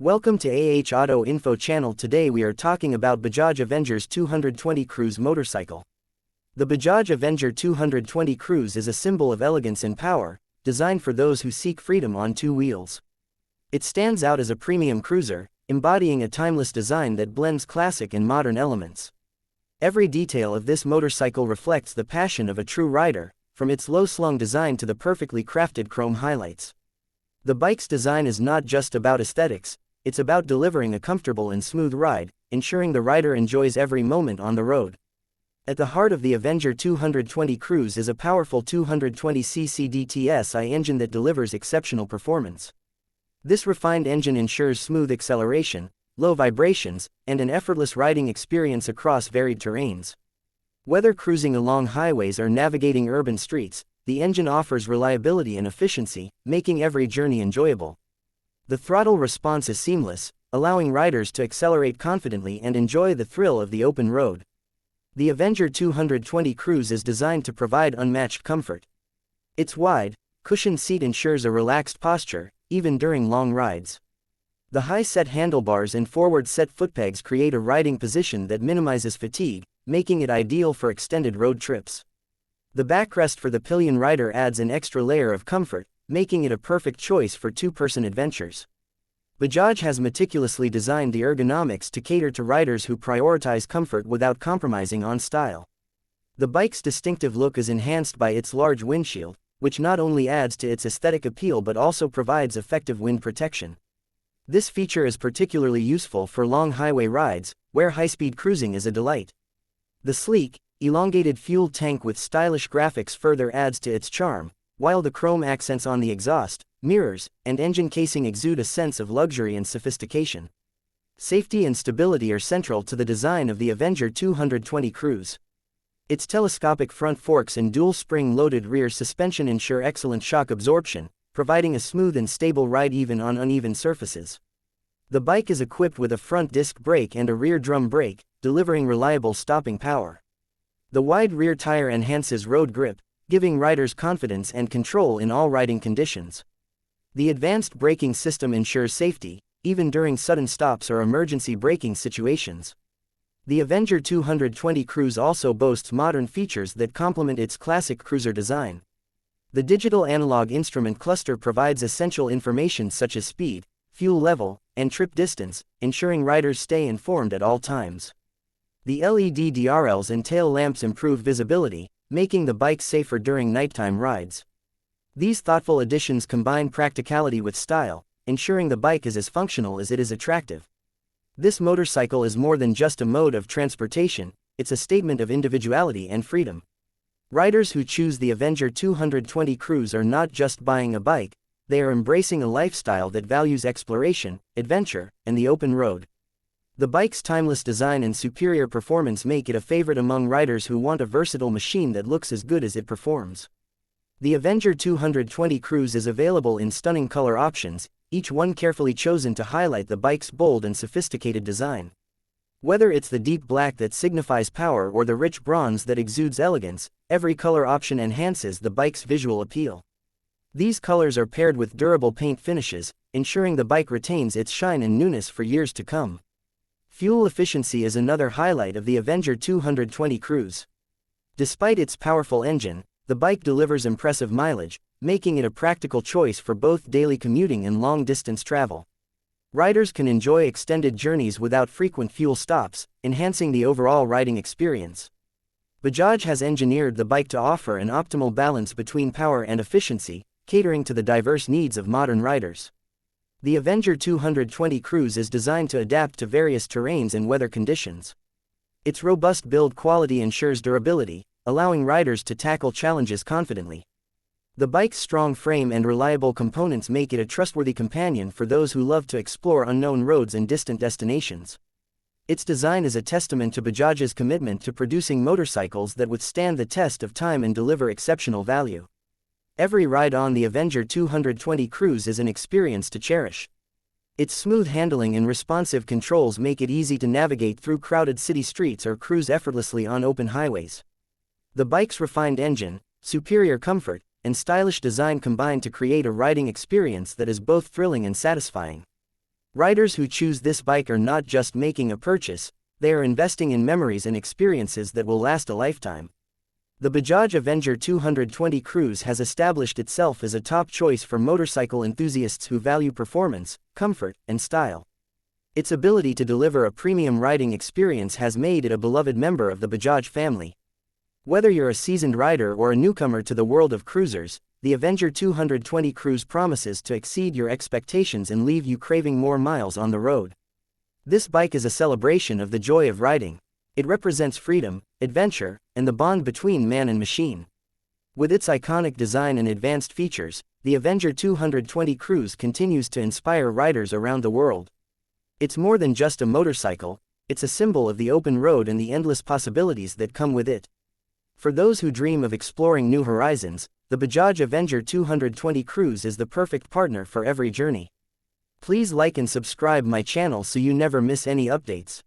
Welcome to Auto Info channel. Today we are talking about Bajaj Avenger's 220 Cruise motorcycle. The Bajaj Avenger 220 Cruise is a symbol of elegance and power, designed for those who seek freedom on two wheels. It stands out as a premium cruiser, embodying a timeless design that blends classic and modern elements. Every detail of this motorcycle reflects the passion of a true rider, from its low-slung design to the perfectly crafted chrome highlights. The bike's design is not just about aesthetics, it's about delivering a comfortable and smooth ride, ensuring the rider enjoys every moment on the road. At the heart of the Avenger 220 Cruise is a powerful 220cc DTSI engine that delivers exceptional performance. This refined engine ensures smooth acceleration, low vibrations, and an effortless riding experience across varied terrains. Whether cruising along highways or navigating urban streets, the engine offers reliability and efficiency, making every journey enjoyable. The throttle response is seamless, allowing riders to accelerate confidently and enjoy the thrill of the open road. The Avenger 220 Cruise is designed to provide unmatched comfort. Its wide, cushioned seat ensures a relaxed posture, even during long rides. The high-set handlebars and forward-set footpegs create a riding position that minimizes fatigue, making it ideal for extended road trips. The backrest for the pillion rider adds an extra layer of comfort, making it a perfect choice for two-person adventures. Bajaj has meticulously designed the ergonomics to cater to riders who prioritize comfort without compromising on style. The bike's distinctive look is enhanced by its large windshield, which not only adds to its aesthetic appeal but also provides effective wind protection. This feature is particularly useful for long highway rides, where high-speed cruising is a delight. The sleek, elongated fuel tank with stylish graphics further adds to its charm, while the chrome accents on the exhaust, mirrors, and engine casing exude a sense of luxury and sophistication. Safety and stability are central to the design of the Avenger 220 Cruise. Its telescopic front forks and dual spring-loaded rear suspension ensure excellent shock absorption, providing a smooth and stable ride even on uneven surfaces. The bike is equipped with a front disc brake and a rear drum brake, delivering reliable stopping power. The wide rear tire enhances road grip, giving riders confidence and control in all riding conditions. The advanced braking system ensures safety, even during sudden stops or emergency braking situations. The Avenger 220 Cruise also boasts modern features that complement its classic cruiser design. The digital analog instrument cluster provides essential information such as speed, fuel level, and trip distance, ensuring riders stay informed at all times. The LED DRLs and tail lamps improve visibility, making the bike safer during nighttime rides. These thoughtful additions combine practicality with style, ensuring the bike is as functional as it is attractive. This motorcycle is more than just a mode of transportation, it's a statement of individuality and freedom. Riders who choose the Avenger 220 Cruise are not just buying a bike, they are embracing a lifestyle that values exploration, adventure, and the open road. The bike's timeless design and superior performance make it a favorite among riders who want a versatile machine that looks as good as it performs. The Avenger 220 Cruise is available in stunning color options, each one carefully chosen to highlight the bike's bold and sophisticated design. Whether it's the deep black that signifies power or the rich bronze that exudes elegance, every color option enhances the bike's visual appeal. These colors are paired with durable paint finishes, ensuring the bike retains its shine and newness for years to come. Fuel efficiency is another highlight of the Avenger 220 Cruise. Despite its powerful engine, the bike delivers impressive mileage, making it a practical choice for both daily commuting and long-distance travel. Riders can enjoy extended journeys without frequent fuel stops, enhancing the overall riding experience. Bajaj has engineered the bike to offer an optimal balance between power and efficiency, catering to the diverse needs of modern riders. The Avenger 220 Cruise is designed to adapt to various terrains and weather conditions. Its robust build quality ensures durability, allowing riders to tackle challenges confidently. The bike's strong frame and reliable components make it a trustworthy companion for those who love to explore unknown roads and distant destinations. Its design is a testament to Bajaj's commitment to producing motorcycles that withstand the test of time and deliver exceptional value. Every ride on the Avenger 220 Cruise is an experience to cherish. Its smooth handling and responsive controls make it easy to navigate through crowded city streets or cruise effortlessly on open highways. The bike's refined engine, superior comfort, and stylish design combine to create a riding experience that is both thrilling and satisfying. Riders who choose this bike are not just making a purchase, they are investing in memories and experiences that will last a lifetime. The Bajaj Avenger 220 Cruise has established itself as a top choice for motorcycle enthusiasts who value performance, comfort, and style. Its ability to deliver a premium riding experience has made it a beloved member of the Bajaj family. Whether you're a seasoned rider or a newcomer to the world of cruisers, the Avenger 220 Cruise promises to exceed your expectations and leave you craving more miles on the road. This bike is a celebration of the joy of riding. It represents freedom, adventure, and the bond between man and machine. With its iconic design and advanced features, the Avenger 220 Cruise continues to inspire riders around the world. It's more than just a motorcycle, it's a symbol of the open road and the endless possibilities that come with it. For those who dream of exploring new horizons, the Bajaj Avenger 220 Cruise is the perfect partner for every journey. Please like and subscribe my channel so you never miss any updates.